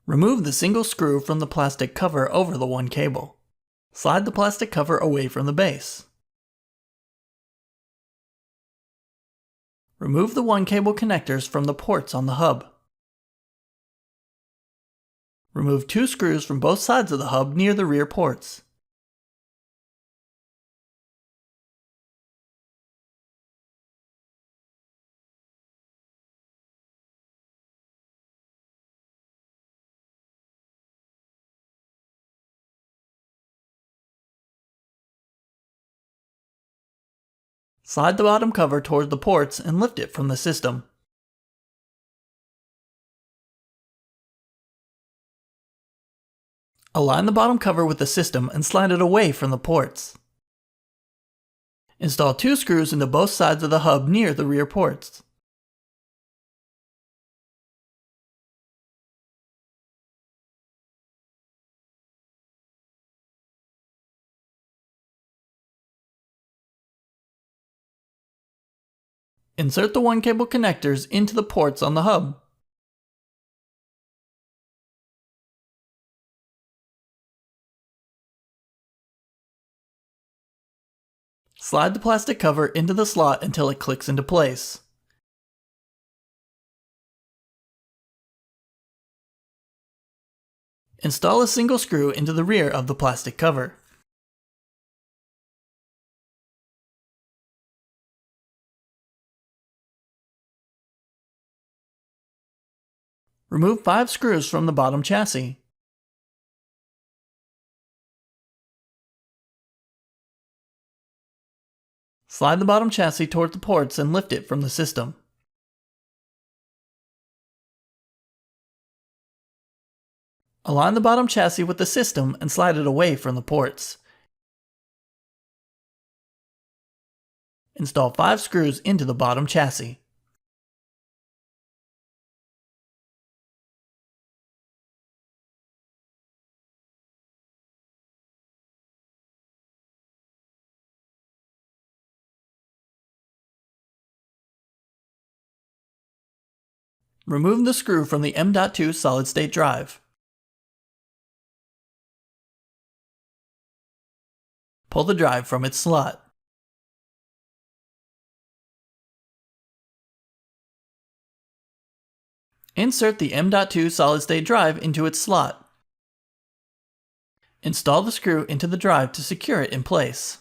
Remove the single screw from the plastic cover over the one cable. Slide the plastic cover away from the base. Remove the one cable connectors from the ports on the hub. Remove 2 screws from both sides of the hub near the rear ports. Slide the bottom cover toward the ports and lift it from the system. Align the bottom cover with the system and slide it away from the ports. Install 2 screws into both sides of the hub near the rear ports. Insert the one cable connectors into the ports on the hub. Slide the plastic cover into the slot until it clicks into place. Install a single screw into the rear of the plastic cover. Remove 5 screws from the bottom chassis. Slide the bottom chassis toward the ports and lift it from the system. Align the bottom chassis with the system and slide it away from the ports. Install 5 screws into the bottom chassis. Remove the screw from the M.2 solid-state drive. Pull the drive from its slot. Insert the M.2 solid-state drive into its slot. Install the screw into the drive to secure it in place.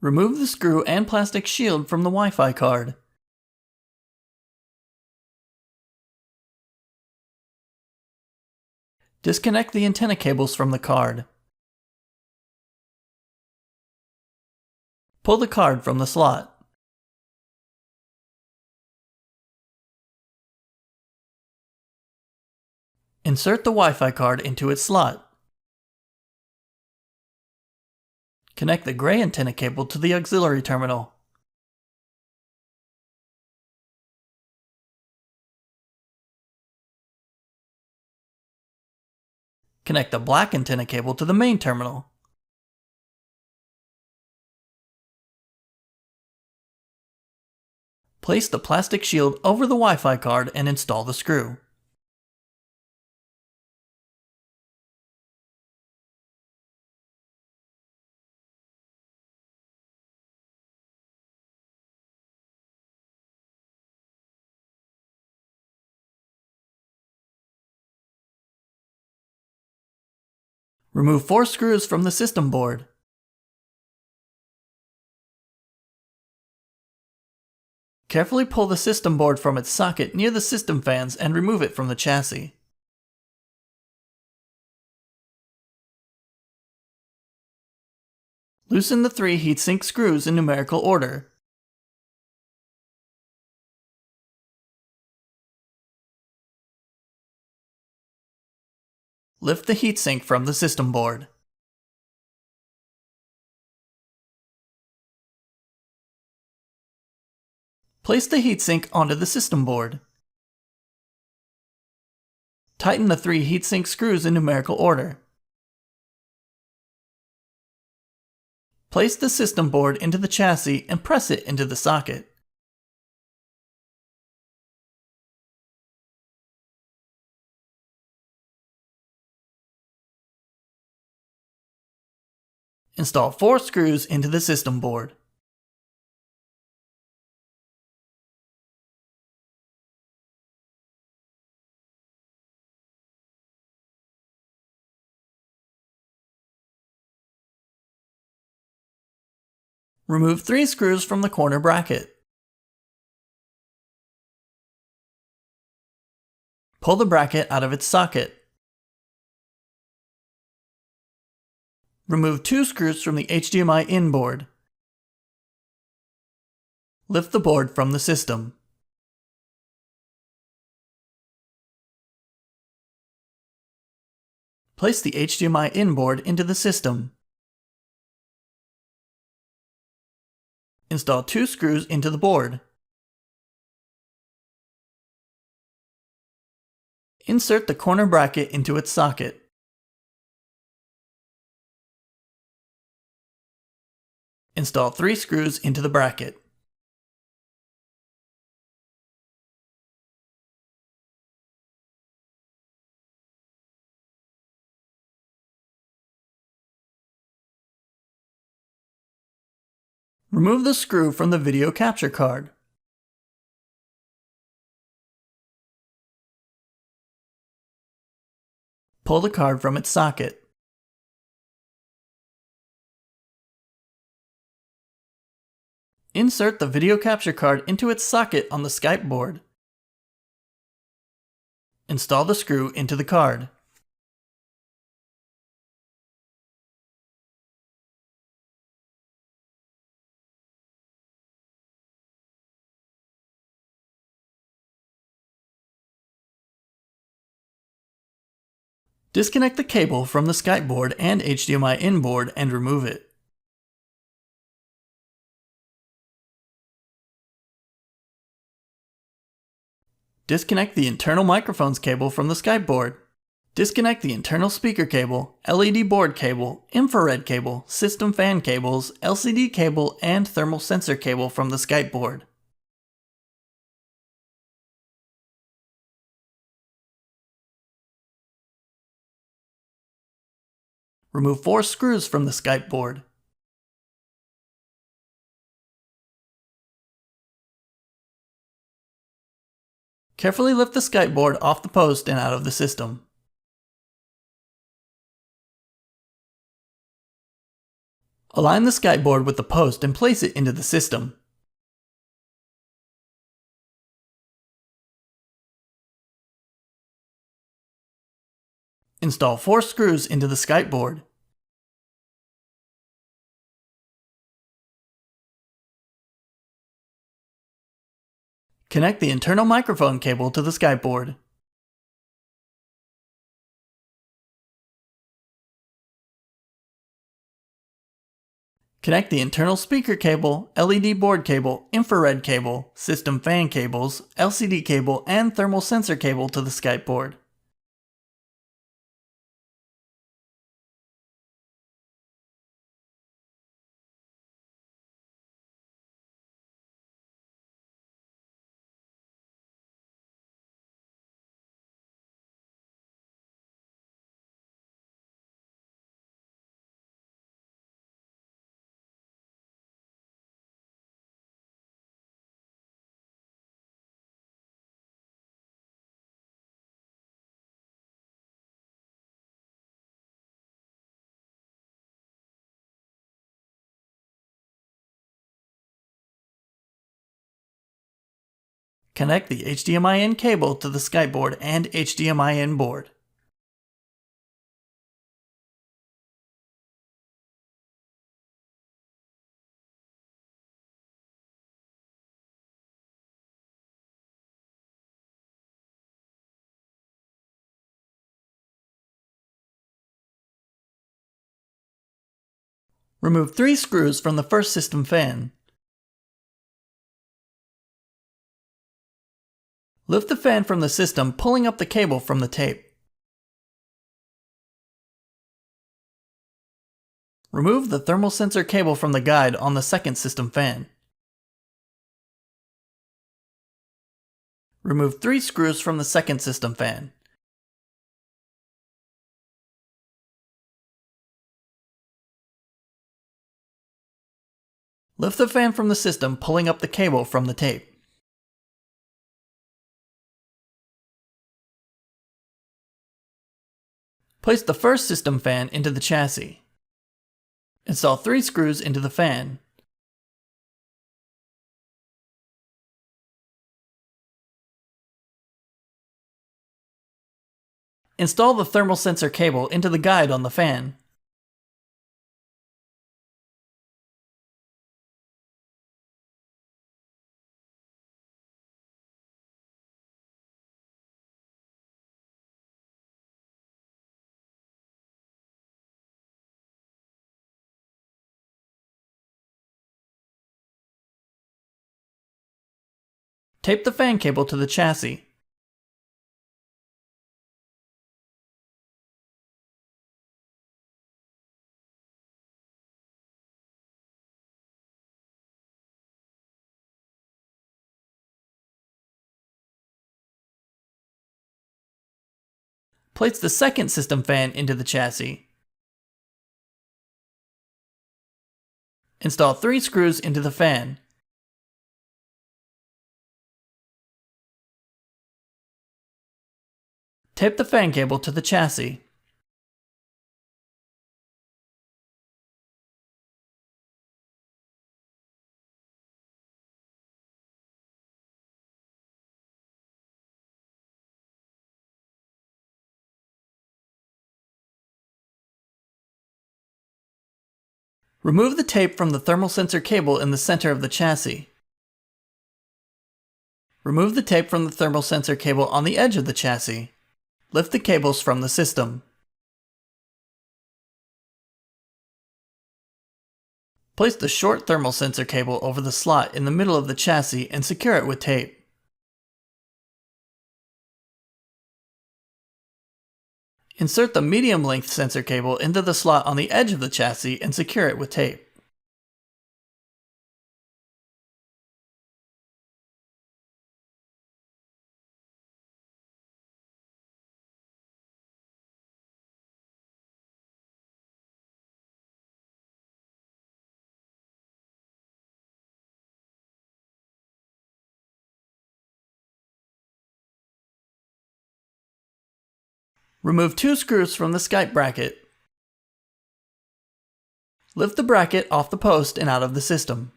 Remove the screw and plastic shield from the Wi-Fi card. Disconnect the antenna cables from the card. Pull the card from the slot. Insert the Wi-Fi card into its slot. Connect the gray antenna cable to the auxiliary terminal. Connect the black antenna cable to the main terminal. Place the plastic shield over the Wi-Fi card and install the screw. Remove 4 screws from the system board. Carefully pull the system board from its socket near the system fans and remove it from the chassis. Loosen the 3 heatsink screws in numerical order. Lift the heatsink from the system board. Place the heatsink onto the system board. Tighten the 3 heatsink screws in numerical order. Place the system board into the chassis and press it into the socket. Install 4 screws into the system board. Remove 3 screws from the corner bracket. Pull the bracket out of its socket. Remove 2 screws from the HDMI in board. Lift the board from the system. Place the HDMI in board into the system. Install 2 screws into the board. Insert the corner bracket into its socket. Install 3 screws into the bracket. Remove the screw from the video capture card. Pull the card from its socket. Insert the video capture card into its socket on the Skype board. Install the screw into the card. Disconnect the cable from the Skype board and HDMI in board and remove it. Disconnect the internal microphones cable from the Skype board. Disconnect the internal speaker cable, LED board cable, infrared cable, system fan cables, LCD cable, and thermal sensor cable from the Skype board. Remove 4 screws from the Skype board. Carefully lift the Skype board off the post and out of the system. Align the Skype board with the post and place it into the system. Install 4 screws into the Skype board. Connect the internal microphone cable to the Skype board. Connect the internal speaker cable, LED board cable, infrared cable, system fan cables, LCD cable, and thermal sensor cable to the Skype board. Connect the HDMI in cable to the Skype board and HDMI in board. Remove 3 screws from the first system fan. Lift the fan from the system, pulling up the cable from the tape. Remove the thermal sensor cable from the guide on the second system fan. Remove 3 screws from the second system fan. Lift the fan from the system, pulling up the cable from the tape. Place the first system fan into the chassis. Install 3 screws into the fan. Install the thermal sensor cable into the guide on the fan. Tape the fan cable to the chassis. Place the second system fan into the chassis. Install 3 screws into the fan. Tape the fan cable to the chassis. Remove the tape from the thermal sensor cable in the center of the chassis. Remove the tape from the thermal sensor cable on the edge of the chassis. Lift the cables from the system. Place the short thermal sensor cable over the slot in the middle of the chassis and secure it with tape. Insert the medium-length sensor cable into the slot on the edge of the chassis and secure it with tape. Remove 2 screws from the Skype bracket. Lift the bracket off the post and out of the system.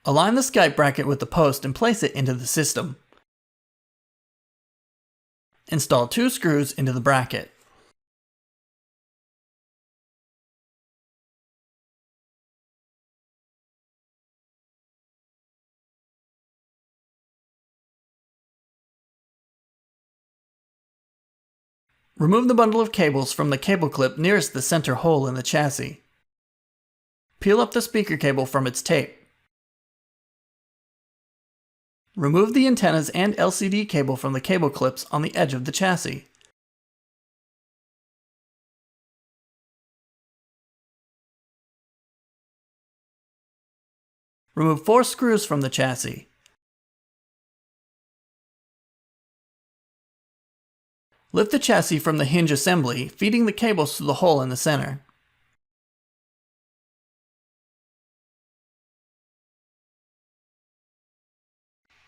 Align the Skype bracket with the post and place it into the system. Install 2 screws into the bracket. Remove the bundle of cables from the cable clip nearest the center hole in the chassis. Peel up the speaker cable from its tape. Remove the antennas and LCD cable from the cable clips on the edge of the chassis. Remove 4 screws from the chassis. Lift the chassis from the hinge assembly, feeding the cables to the hole in the center.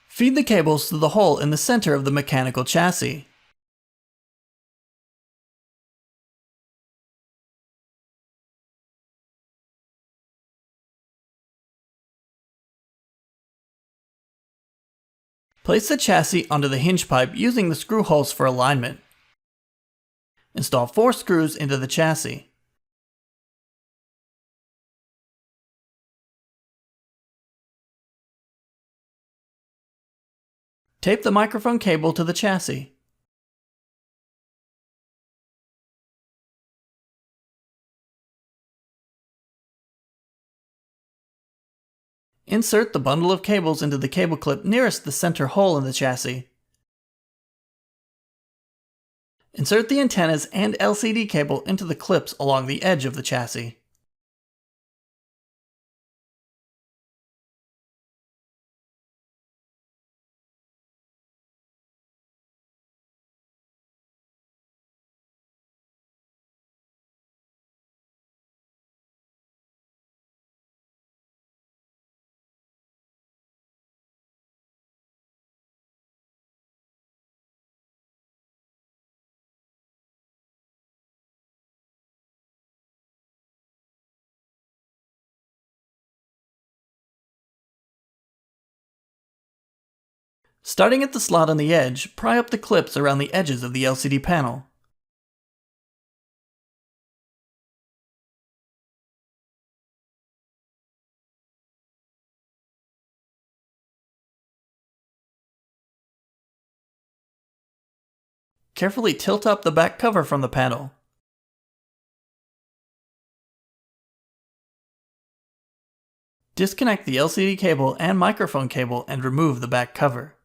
Feed the cables to the hole in the center of the mechanical chassis. Place the chassis onto the hinge pipe using the screw holes for alignment. Install 4 screws into the chassis. Tape the microphone cable to the chassis. Insert the bundle of cables into the cable clip nearest the center hole in the chassis. Insert the antennas and LCD cable into the clips along the edge of the chassis. Starting at the slot on the edge, pry up the clips around the edges of the LCD panel. Carefully tilt up the back cover from the panel. Disconnect the LCD cable and microphone cable and remove the back cover.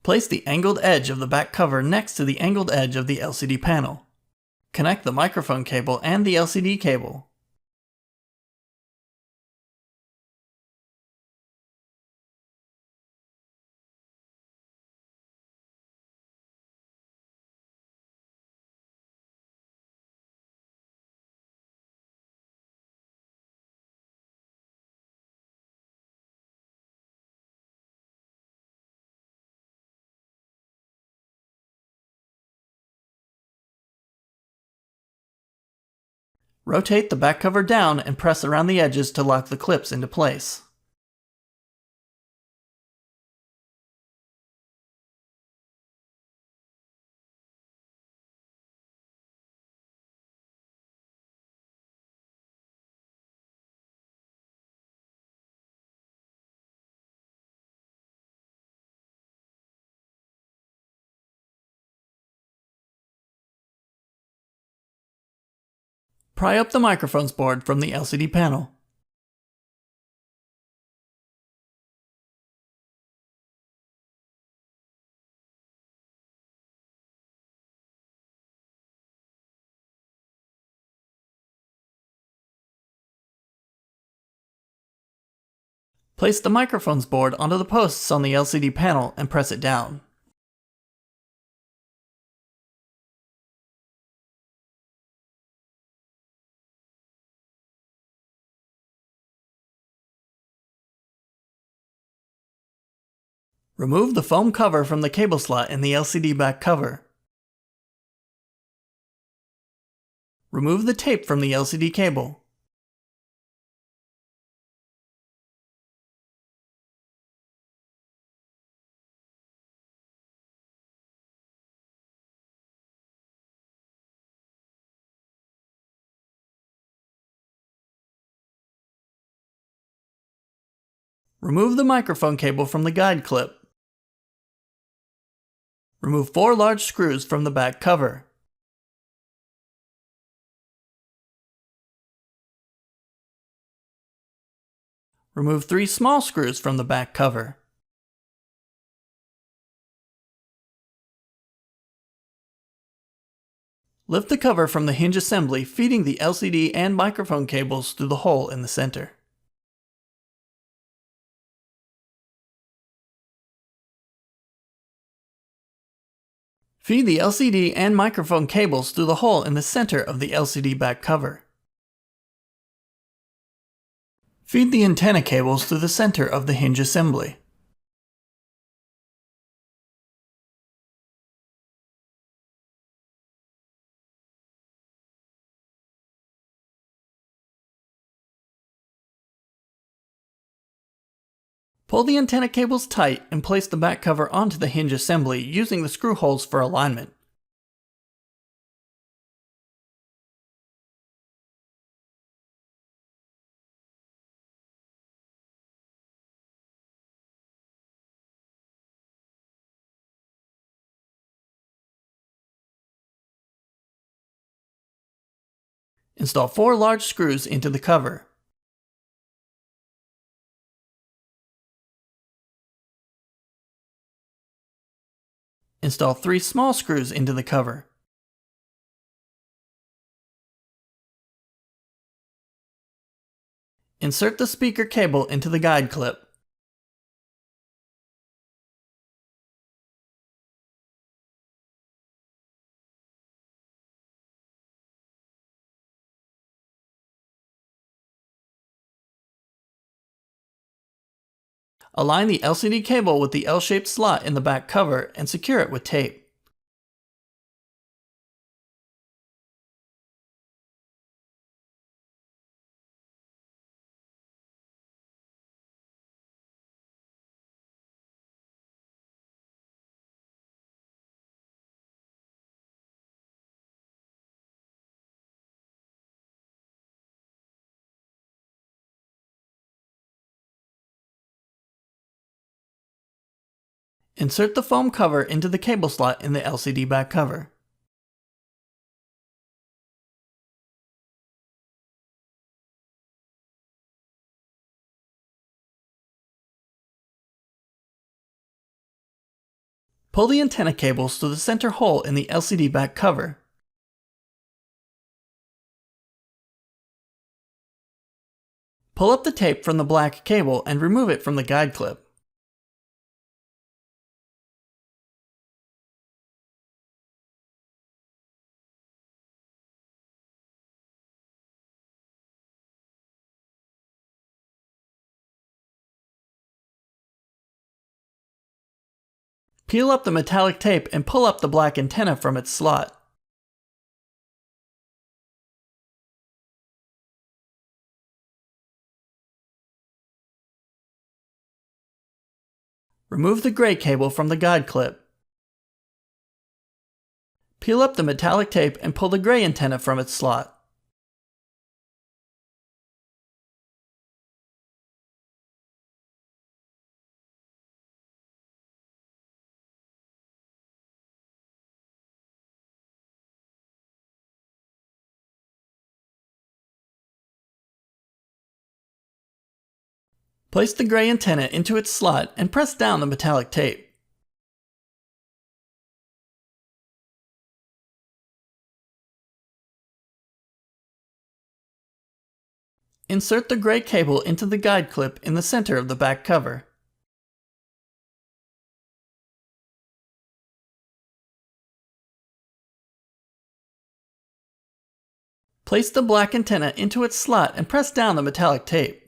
Place the angled edge of the back cover next to the angled edge of the LCD panel. Connect the microphone cable and the LCD cable. Rotate the back cover down and press around the edges to lock the clips into place. Pry up the microphones board from the LCD panel. Place the microphones board onto the posts on the LCD panel and press it down. Remove the foam cover from the cable slot in the LCD back cover. Remove the tape from the LCD cable. Remove the microphone cable from the guide clip. Remove 4 large screws from the back cover. Remove 3 small screws from the back cover. Lift the cover from the hinge assembly, feeding the LCD and microphone cables through the hole in the center. Feed the LCD and microphone cables through the hole in the center of the LCD back cover. Feed the antenna cables through the center of the hinge assembly. Pull the antenna cables tight and place the back cover onto the hinge assembly using the screw holes for alignment. Install 4 large screws into the cover. Install 3 small screws into the cover. Insert the speaker cable into the guide clip. Align the LCD cable with the L-shaped slot in the back cover and secure it with tape. Insert the foam cover into the cable slot in the LCD back cover. Pull the antenna cables through the center hole in the LCD back cover. Pull up the tape from the black cable and remove it from the guide clip. Peel up the metallic tape and pull up the black antenna from its slot. Remove the gray cable from the guide clip. Peel up the metallic tape and pull the gray antenna from its slot. Place the gray antenna into its slot and press down the metallic tape. Insert the gray cable into the guide clip in the center of the back cover. Place the black antenna into its slot and press down the metallic tape.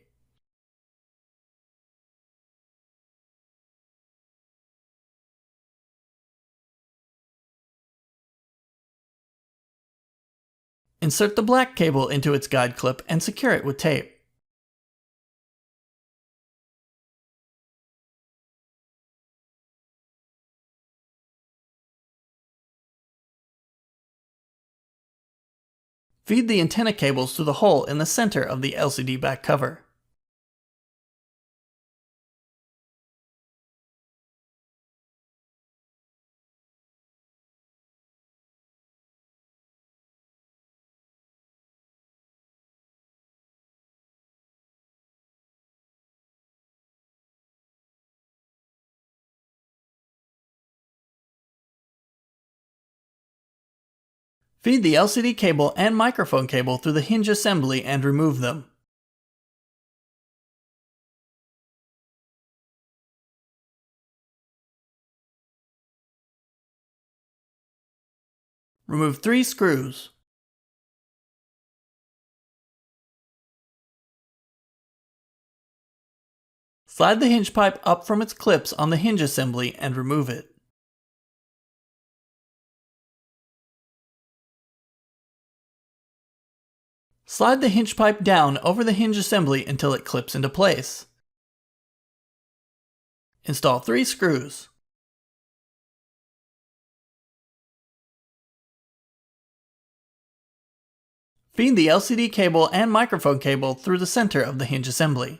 Insert the black cable into its guide clip and secure it with tape. Feed the antenna cables through the hole in the center of the LCD back cover. Feed the LCD cable and microphone cable through the hinge assembly and remove them. Remove 3 screws. Slide the hinge pipe up from its clips on the hinge assembly and remove it. Slide the hinge pipe down over the hinge assembly until it clips into place. Install 3 screws. Feed the LCD cable and microphone cable through the center of the hinge assembly.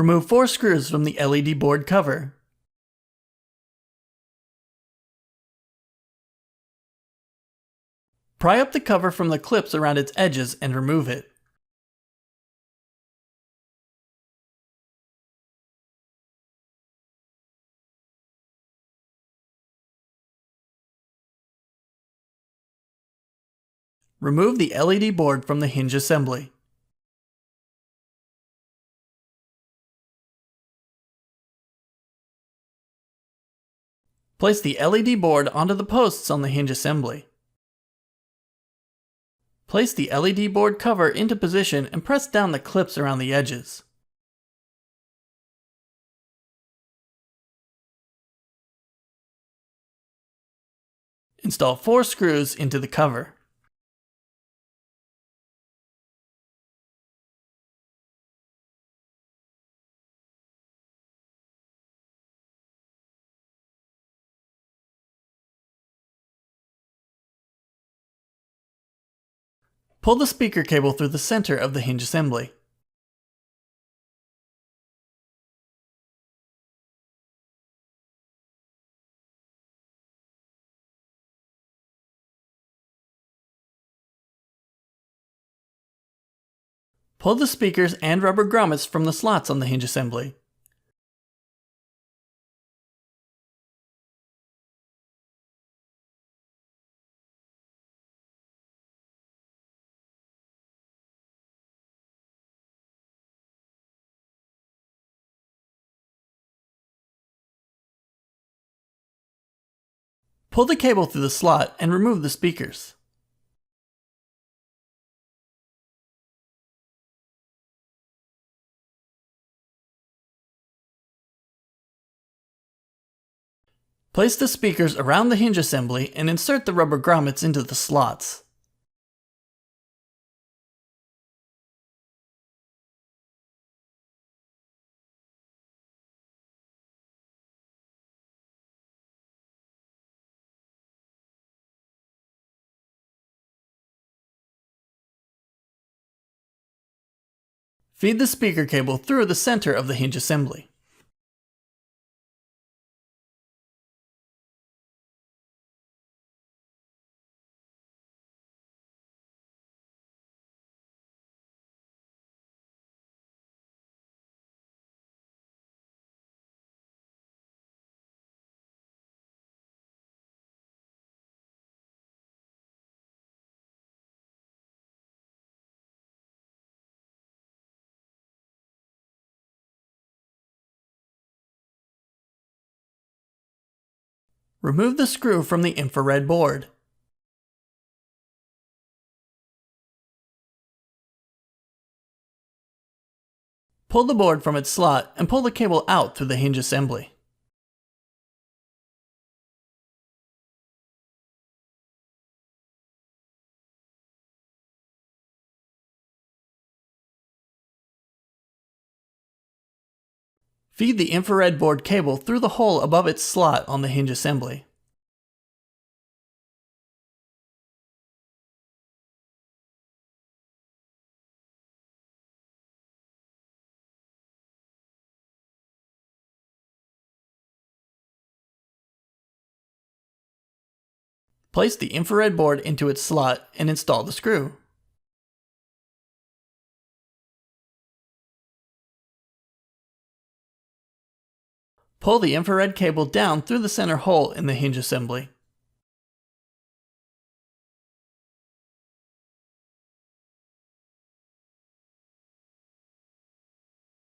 Remove 4 screws from the LED board cover. Pry up the cover from the clips around its edges and remove it. Remove the LED board from the hinge assembly. Place the LED board onto the posts on the hinge assembly. Place the LED board cover into position and press down the clips around the edges. Install 4 screws into the cover. Pull the speaker cable through the center of the hinge assembly. Pull the speakers and rubber grommets from the slots on the hinge assembly. Pull the cable through the slot and remove the speakers. Place the speakers around the hinge assembly and insert the rubber grommets into the slots. Feed the speaker cable through the center of the hinge assembly. Remove the screw from the infrared board. Pull the board from its slot and pull the cable out through the hinge assembly. Feed the infrared board cable through the hole above its slot on the hinge assembly. Place the infrared board into its slot and install the screw. Pull the infrared cable down through the center hole in the hinge assembly.